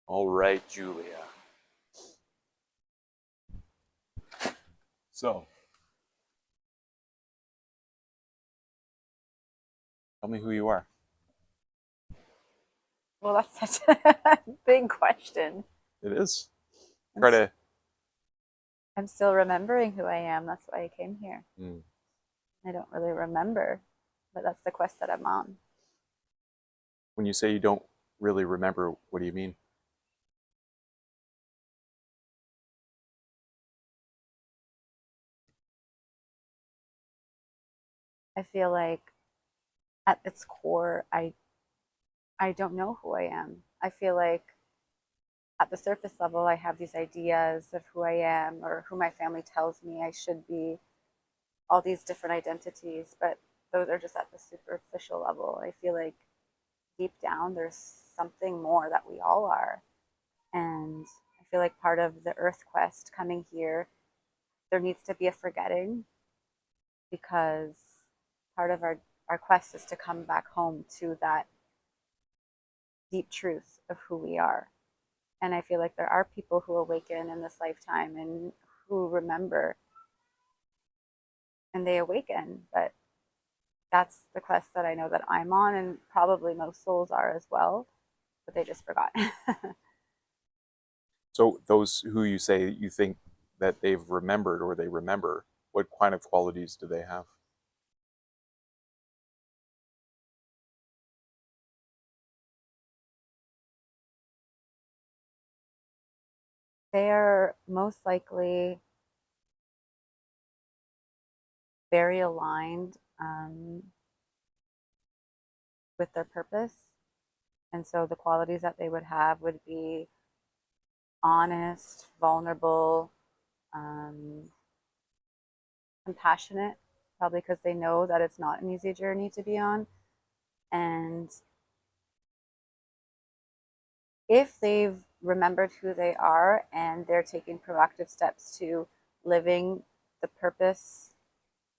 All right, Julia. So, tell me who you are. Well, that's such a big question. It is. I'm, Try s- to. I'm still remembering who I am. That's why I came here. Hmm. I don't really remember, but that's the quest that I'm on. When you say you don't really remember, what do you mean? I feel like at its core, I don't know who I am. I feel like at the surface level, I have these ideas of who I am or who my family tells me I should be, all these different identities, but those are just at the superficial level. I feel like deep down, there's something more that we all are. And I feel like part of the Earth quest coming here, there needs to be a forgetting because part of our quest is to come back home to that deep truth of who we are. And I feel like there are people who awaken in this lifetime and who remember and they awaken. But that's the quest that I know that I'm on, and probably most souls are as well, but they just forgot. So, those who you say you think that they've remembered or they remember, what kind of qualities do they have? They are most likely very aligned with their purpose. And so the qualities that they would have would be honest, vulnerable, um, compassionate, probably because they know that it's not an easy journey to be on. And if they've remembered who they are and they're taking proactive steps to living the purpose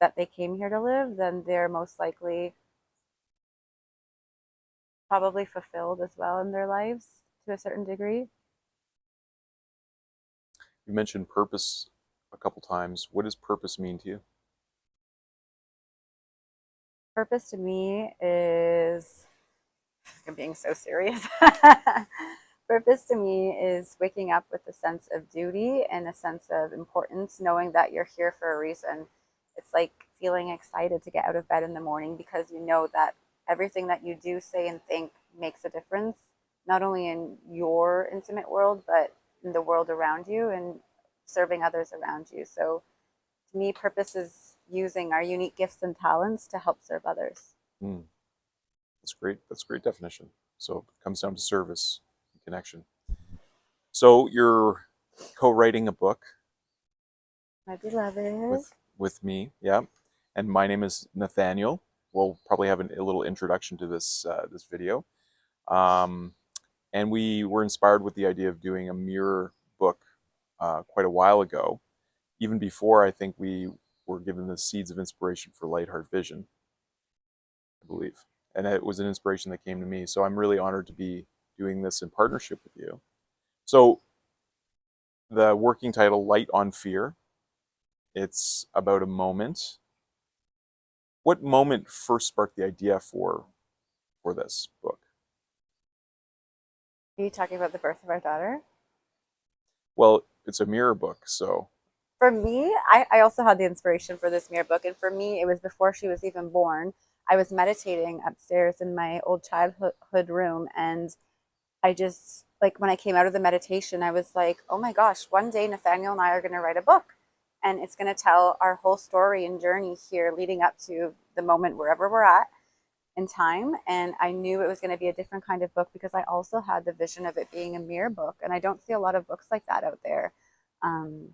that they came here to live, then they're most likely probably fulfilled as well in their lives to a certain degree. You mentioned purpose a couple times. What does purpose mean to you? Purpose to me is, I'm being so serious. Purpose to me is waking up with a sense of duty and a sense of importance, knowing that you're here for a reason. It's like feeling excited to get out of bed in the morning because you know that everything that you do, say, and think makes a difference, not only in your intimate world, but in the world around you and serving others around you. So to me, purpose is using our unique gifts and talents to help serve others. Hmm. That's great. That's a great definition. So, it comes down to service and connection. So, you're co-writing a book My beloved. with me, yeah. And my name is Nathaniel. We'll probably have a little introduction to this video. Um, and we were inspired with the idea of doing a mirror book quite a while ago, even before I think we were given the seeds of inspiration for Light Heart Vision, I believe. And it was an inspiration that came to me. So I'm really honored to be doing this in partnership with you. So the working title, Light on Fear, it's about a moment. What moment first sparked the idea for this book? Are you talking about the birth of our daughter? Well, it's a mirror book, so For me, I also had the inspiration for this mirror book. And for me, it was before she was even born. I was meditating upstairs in my old childhood room. And I just, like, when I came out of the meditation, I was like, oh my gosh, one day Nathaniel and I are going to write a book. And it's going to tell our whole story and journey here leading up to the moment wherever we're at in time. And I knew it was going to be a different kind of book because I also had the vision of it being a mirror book. And I don't see a lot of books like that out there. Um,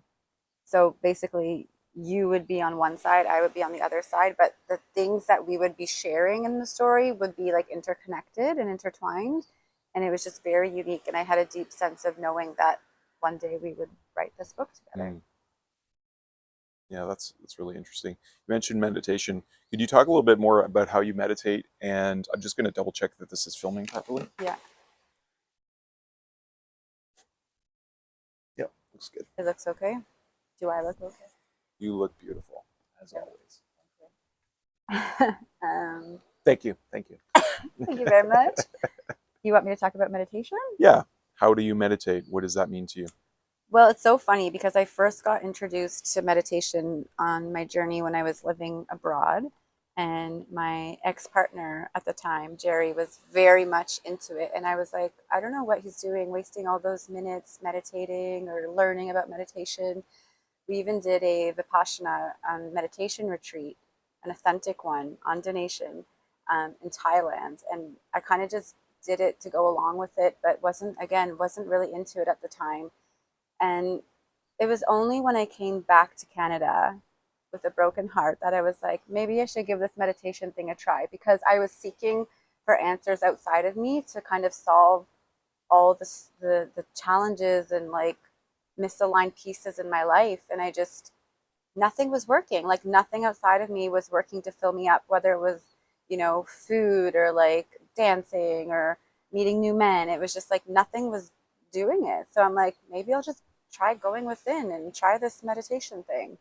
so basically, you would be on one side, I would be on the other side, but the things that we would be sharing in the story would be like interconnected and intertwined. And it was just very unique. And I had a deep sense of knowing that one day we would write this book together. mm, yeah, that's really interesting. You mentioned meditation. Could you talk a little bit more about how you meditate? And I'm just going to double check that this is filming properly. Yeah. Looks good. It looks okay. Do I look okay? You look beautiful, as Yeah. always. um, Thank you. Thank you. thank you very much. You want me to talk about meditation? Yeah. How do you meditate? What does that mean to you? Well, it's so funny because I first got introduced to meditation on my journey when I was living abroad. And my ex partner at the time, Jerry, was very much into it. And I was like, I don't know what he's doing, wasting all those minutes meditating or learning about meditation. We even did a Vipassana meditation retreat, an authentic one on donation in Thailand. And I kind of just did it to go along with it, but wasn't really into it at the time. And it was only when I came back to Canada with a broken heart that I was like, maybe I should give this meditation thing a try, because I was seeking for answers outside of me to kind of solve all the challenges and like misaligned pieces in my life. And I just, nothing was working. Like nothing outside of me was working to fill me up, whether it was, food or like dancing or meeting new men. It was just like nothing was doing it. So I'm like, maybe I'll just try going within and try this meditation thing.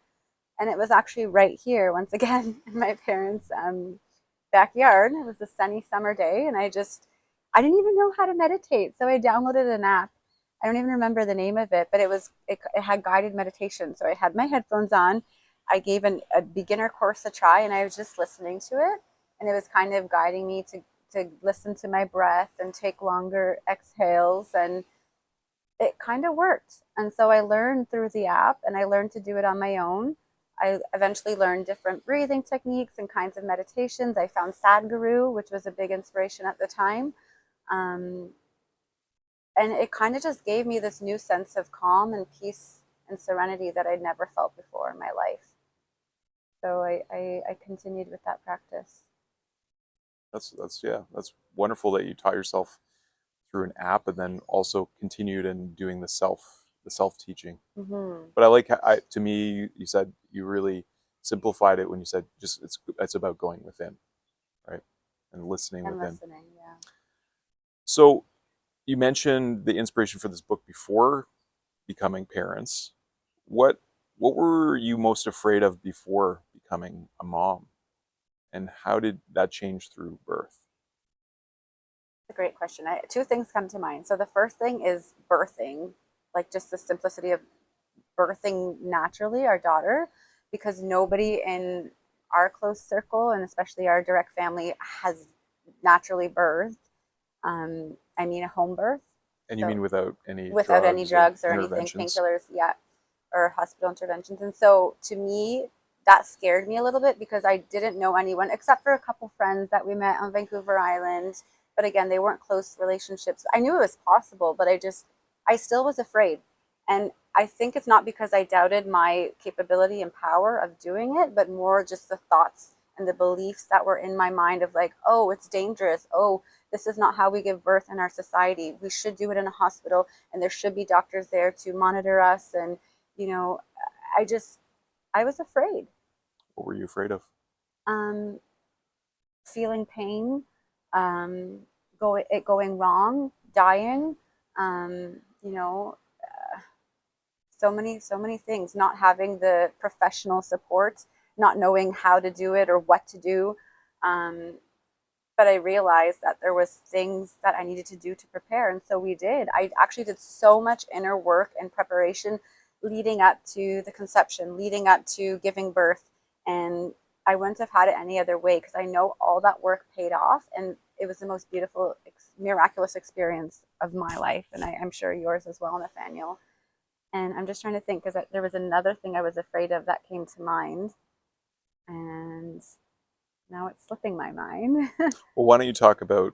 And it was actually right here, once again, in my parents' backyard. It was a sunny summer day, and I didn't even know how to meditate. So I downloaded an app. I don't even remember the name of it, but it had guided meditation. So I had my headphones on. I gave a beginner course a try, and I was just listening to it. And it was kind of guiding me to listen to my breath and take longer exhales. And it kind of worked. And so I learned through the app and I learned to do it on my own. I eventually learned different breathing techniques and kinds of meditations. I found Sadhguru, which was a big inspiration at the time. Um, and it kind of just gave me this new sense of calm and peace and serenity that I'd never felt before in my life. So I continued with that practice. That's yeah. That's wonderful that you taught yourself through an app and then also continued in doing the self teaching. Mm-hmm. But I like to me you said you really simplified it when you said just it's about going within, right? And listening And within. listening, yeah. So you mentioned the inspiration for this book before becoming parents. What what were you most afraid of before becoming a mom? And how did that change through birth? A great question. Two things come to mind. So the first thing is birthing, like just the simplicity of birthing naturally our daughter, because nobody in our close circle and especially our direct family has naturally birthed. I mean, a home birth. And you So mean without any without any drugs or drugs or anything, interventions? painkillers, yeah, or hospital interventions. And so to me, that scared me a little bit because I didn't know anyone except for a couple friends that we met on Vancouver Island. But again, they weren't close relationships. I knew it was possible, but I still was afraid. And I think it's not because I doubted my capability and power of doing it, but more just the thoughts and the beliefs that were in my mind of like, oh, it's dangerous. Oh, this is not how we give birth in our society. We should do it in a hospital, and there should be doctors there to monitor us. And, you know, I just, I was afraid. What were you afraid of? Um, Feeling pain, um, going wrong, dying, you know, so many things, not having the professional support, not knowing how to do it or what to do. Um, but I realized that there was things that I needed to do to prepare, and so we did. I actually did so much inner work and preparation leading up to the conception, leading up to giving birth, and I wouldn't have had it any other way because I know all that work paid off, and it was the most beautiful, miraculous experience of my life, and I'm sure yours as well, Nathaniel. And I'm just trying to think because there was another thing I was afraid of that came to mind, and now it's slipping my mind. Well, why don't you talk about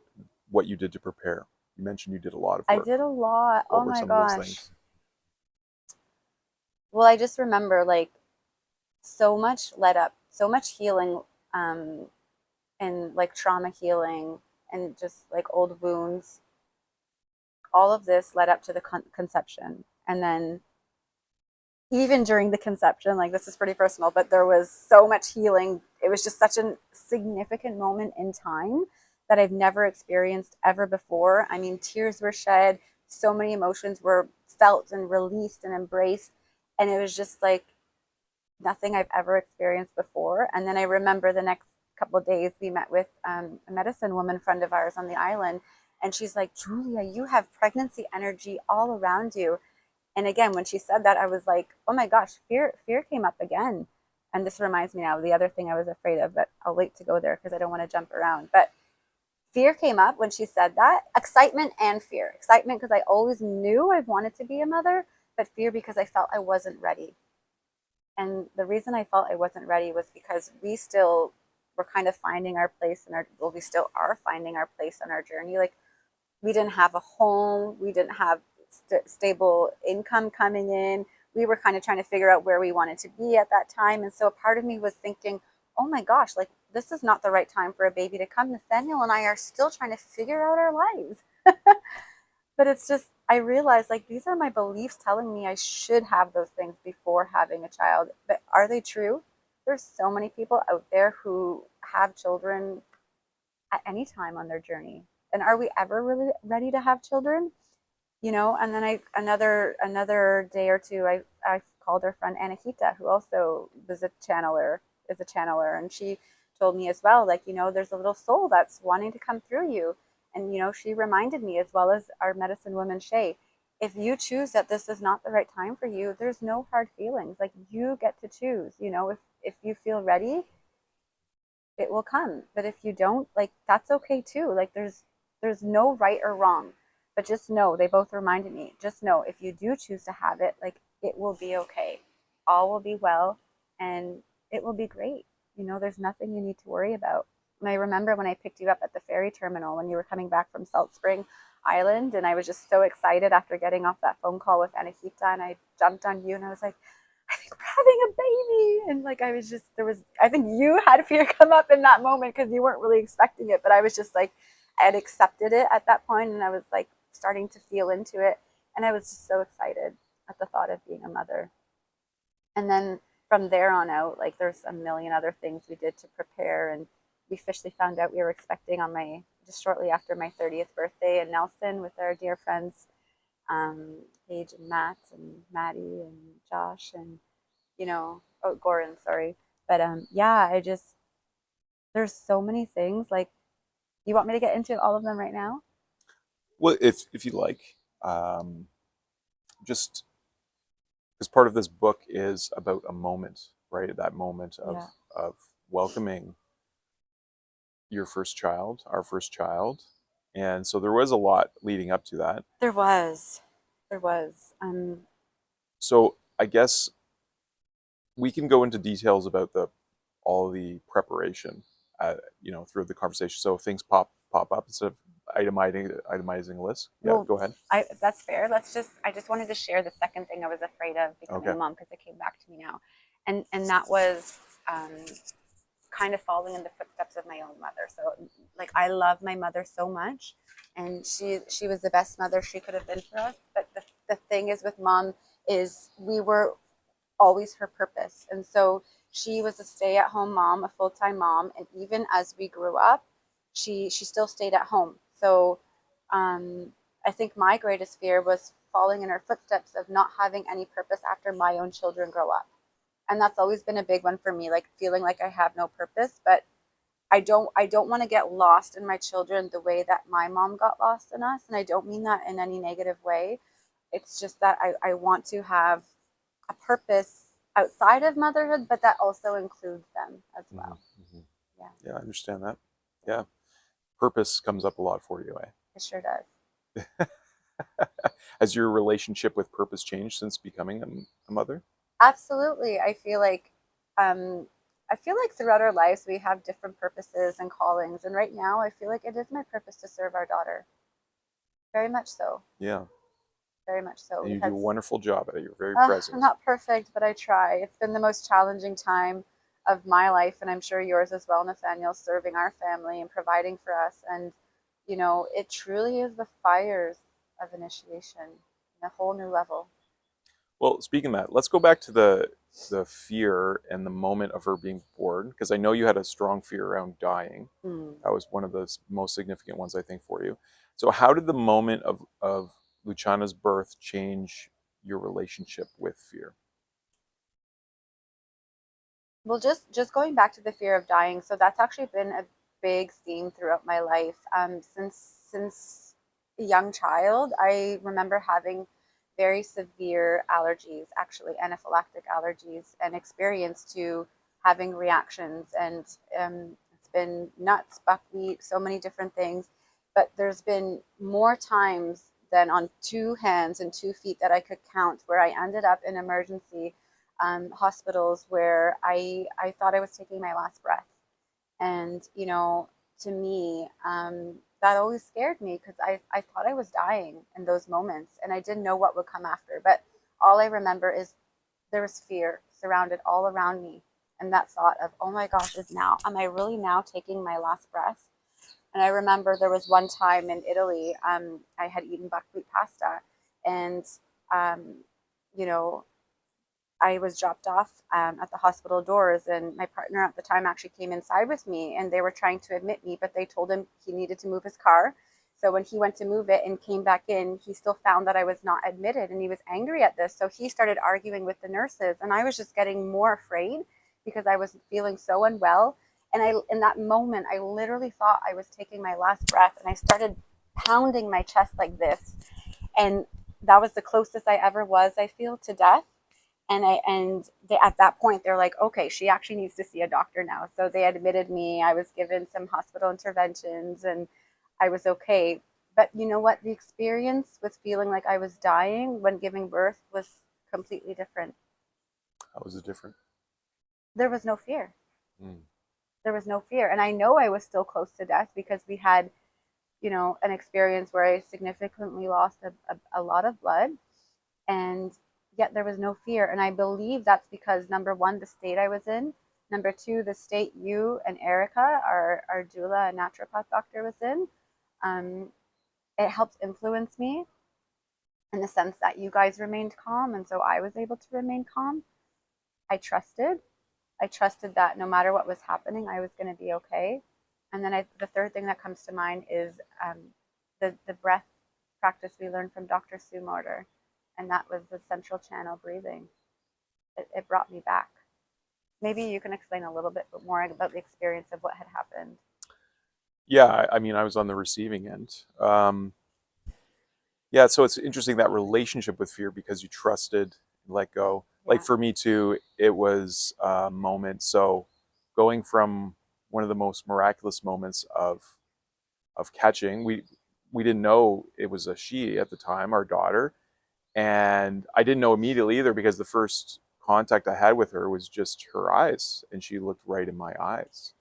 what you did to prepare? You mentioned you did a lot of I work. did a lot. What Oh were my some of those gosh. things? Well, I just remember like so much led up, so much healing, um, and like trauma healing and just like old wounds. All of this led up to the conception. And then even during the conception, like this is pretty personal, but there was so much healing. It was just such a significant moment in time that I've never experienced ever before. I mean, tears were shed, so many emotions were felt and released and embraced. And it was just like nothing I've ever experienced before. And then I remember the next couple of days we met with a medicine woman friend of ours on the island. And she's like, Julia, you have pregnancy energy all around you. And again, when she said that, I was like, oh my gosh, fear came up again. And this reminds me now of the other thing I was afraid of, but I'll wait to go there because I don't want to jump around. But fear came up when she said that. Excitement and fear. Excitement because I always knew I wanted to be a mother, but fear because I felt I wasn't ready. And the reason I felt I wasn't ready was because we still were kind of finding our place in our, well, we still are finding our place on our journey. Like we didn't have a home, we didn't have stable income coming in. We were kind of trying to figure out where we wanted to be at that time. And so a part of me was thinking, oh my gosh, like this is not the right time for a baby to come. Nathaniel and I are still trying to figure out our lives. But it's just, I realized like these are my beliefs telling me I should have those things before having a child. But are they true? There's so many people out there who have children at any time on their journey. And are we ever really ready to have children? You know, and then I another day or two I called our friend Anahita, who also was a channeler, is a channeler, and she told me as well, like, you know, there's a little soul that's wanting to come through you. And you know, she reminded me, as well as our medicine woman Shay, if you choose that this is not the right time for you, there's no hard feelings. Like you get to choose, you know, if you feel ready, it will come. But if you don't, like that's okay too. Like there's no right or wrong. But just know, they both reminded me, just know if you do choose to have it, like it will be okay. All will be well and it will be great. You know, there's nothing you need to worry about. And I remember when I picked you up at the ferry terminal when you were coming back from Salt Spring Island, and I was just so excited after getting off that phone call with Anahita, and I jumped on you and I was like, I think we're having a baby. And like, I was just, there was, I think you had fear come up in that moment because you weren't really expecting it. But I was just like, I had accepted it at that point and I was like starting to feel into it. And I was just so excited at the thought of being a mother. And then from there on out, like there's a million other things we did to prepare. And we officially found out we were expecting on my, just shortly after my 30th birthday in Nelson with our dear friends, Paige and Matt and Maddie and Josh and you know, oh, Goran, sorry. But yeah, I just, there's so many things. Like, you want me to get into all of them right now? Well, if you like, um, just because part of this book is about a moment, right? That moment Yeah. of welcoming your first child, our first child, and so there was a lot leading up to that. There was. There was. So I guess we can go into details about the all the preparation, through the conversation. So if things pop up instead of itemizing a list. Yeah, Well, go ahead. that's fair. I just wanted to share the second thing I was afraid of becoming Okay. a mom because it came back to me now. And that was um, kind of following in the footsteps of my own mother. So like I love my mother so much and she was the best mother she could have been for us. But the thing is with mom is we were always her purpose. And so she was a stay-at-home mom, a full-time mom, and even as we grew up, she still stayed at home. So I think my greatest fear was falling in her footsteps of not having any purpose after my own children grow up. And that's always been a big one for me, like feeling like I have no purpose, but I don't want to get lost in my children the way that my mom got lost in us. And I don't mean that in any negative way. It's just that I want to have a purpose outside of motherhood, but that also includes them as Mm-hmm. well. Mm-hmm. Yeah, Yeah, I understand that. yeah, Yeah, purpose comes up a lot for you, it sure does. eh? Has your relationship with purpose changed since becoming a mother? Absolutely. Um, I feel like throughout our lives we have different purposes and callings, and right now I feel like it is my purpose to serve our daughter. Very much so. Yeah, Very much so. and We've you do had a wonderful job at it. You're very I'm present. not perfect, but I try. It's been the most challenging time of my life, and I'm sure yours as well, Nathaniel, serving our family and providing for us. And, you know, it truly is the fires of initiation, a whole new level. Well, speaking of that, let's go back to the fear and the moment of her being born, because I know you had a strong fear around dying. Hmm. That was one of the most significant ones, I think, for you. So, how did the moment of Luciana's birth change your relationship with fear? Well, just going back to the fear of dying, so that's actually been a big theme throughout my life. Since a young child, I remember having very severe allergies, actually anaphylactic allergies, and experience to having reactions. And it's been nuts, buckwheat, so many different things. But there's been more times than on two hands and 2 feet that I could count where I ended up in emergency hospitals where I thought I was taking my last breath. And, to me, that always scared me because I thought I was dying in those moments and I didn't know what would come after. But all I remember is there was fear surrounded all around me. And that thought of, oh my gosh, am I really now taking my last breath? And I remember there was one time in Italy, I had eaten buckwheat pasta and, um, you know, I was dropped off at the hospital doors, and my partner at the time actually came inside with me, and they were trying to admit me, but they told him he needed to move his car. So when he went to move it and came back in, he still found that I was not admitted, and he was angry at this. So he started arguing with the nurses, and I was just getting more afraid because I was feeling so unwell. And in that moment, I literally thought I was taking my last breath, and I started pounding my chest like this, and that was the closest I ever was, I feel, to death. And at that point they're like, okay, she actually needs to see a doctor now. So they admitted me. I was given some hospital interventions, and I was okay. But you know what? The experience with feeling like I was dying when giving birth was completely different. How was it different? There was no fear. Mm. There was no fear, and I know I was still close to death because we had, an experience where I significantly lost a lot of blood, and yet there was no fear. And I believe that's because, number one, the state I was in, number two, the state you and Erica, our doula and naturopath doctor, was in. Um, it helped influence me in the sense that you guys remained calm, and so I was able to remain calm. I trusted. I trusted that no matter what was happening, I was going to be okay. And then the third thing that comes to mind is the breath practice we learned from Dr. Sue Morter, and that was the central channel breathing. It brought me back. Maybe you can explain a little bit more about the experience of what had happened. Yeah, I mean, I was on the receiving end. Yeah, so it's interesting that relationship with fear because you trusted, let go. Like Yeah. for me too, it was a moment. So going from one of the most miraculous moments of catching, we didn't know it was a she at the time, our daughter, and I didn't know immediately either because the first contact I had with her was just her eyes, and she looked right in my eyes.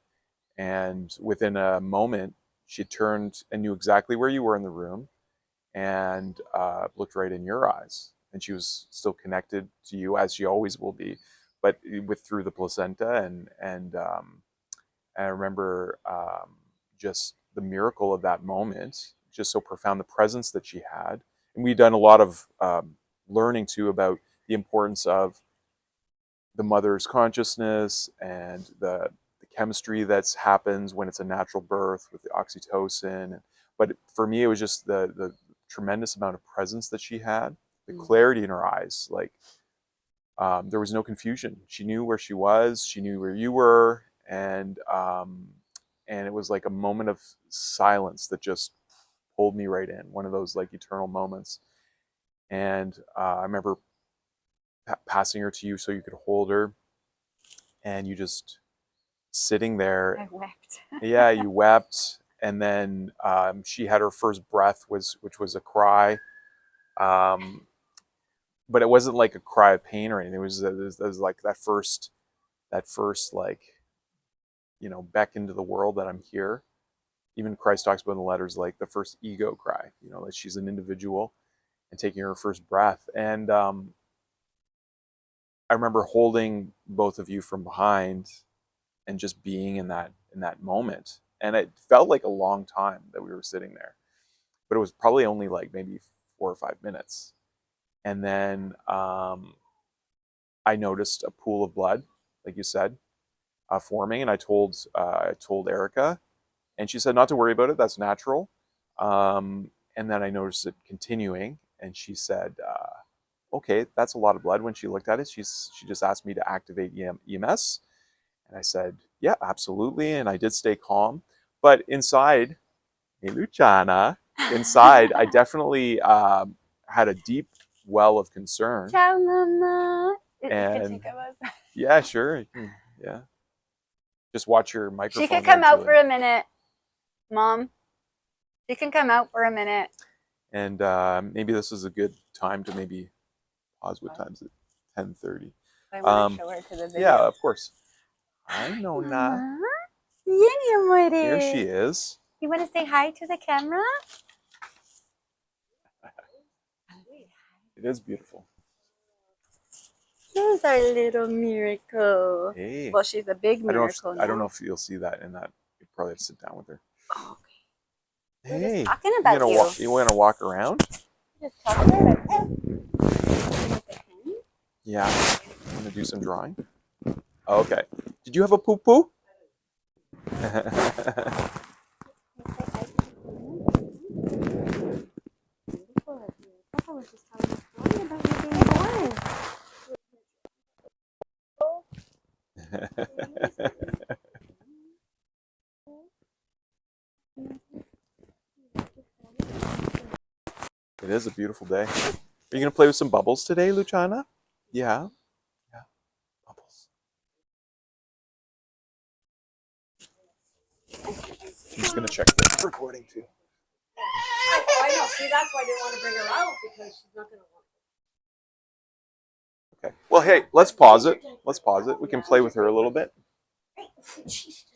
And within a moment, she turned and knew exactly where you were in the room and looked right in your eyes. And she was still connected to you as she always will be, but with through the placenta. And I remember just the miracle of that moment, just so profound. The presence that she had, and we'd done a lot of learning too about the importance of the mother's consciousness and the chemistry that happens when it's a natural birth with the oxytocin. But for me, it was just the tremendous amount of presence that she had, the Mm. clarity in her eyes. Like there was no confusion. She knew where she was. She knew where you were, and it was like a moment of silence that just pulled me right in. One of those like eternal moments. And I remember passing her to you so you could hold her, and you just sitting there. I wept. Yeah, you wept, and then she had her first breath, which was a cry, um, but it wasn't like a cry of pain or anything. It was like that first like back into the world that I'm here. Even Christ talks about in the letters like the first ego cry. That she's an individual and taking her first breath. And I remember holding both of you from behind and just being in that moment. And it felt like a long time that we were sitting there, but it was probably only like maybe 4 or 5 minutes. And then I noticed a pool of blood, like you said, forming, and I told Erica, and she said not to worry about it. That's natural. And then I noticed it continuing, and she said, okay, that's a lot of blood. When she looked at it, she just asked me to activate EMS. And I said, yeah, absolutely. And I did stay calm. But inside, hey, Luciana, inside, I definitely had a deep well of concern. Ciao, Mama. And yeah, sure. Yeah. Just watch your microphone. She could come out for a minute, Mom. She can come out for a minute. And maybe this is a good time to maybe pause. What time's it? 10:30. I want to show her to the video. Yeah, of course. Hi, Nona. Here she is. You want to say hi to the camera? It is beautiful. There's our little miracle. Hey. Well, she's a big miracle now. I don't know if you'll see that in that. You probably have to sit down with her. Oh, okay. Hey. We're just talking about you. You want to walk around? Just talking about Yeah. You want to do some drawing? Okay. Did you have a poo-poo? Papa was just telling a story about you being born. It is a beautiful day. Are you going to play with some bubbles today, Luciana? Yeah. Yeah. Bubbles. I'm just going to check the recording too. I know. See, that's why I didn't want to bring her out because she's not going to want Okay. Well, hey, let's pause it. Let's pause it. We can play with her a little bit. to.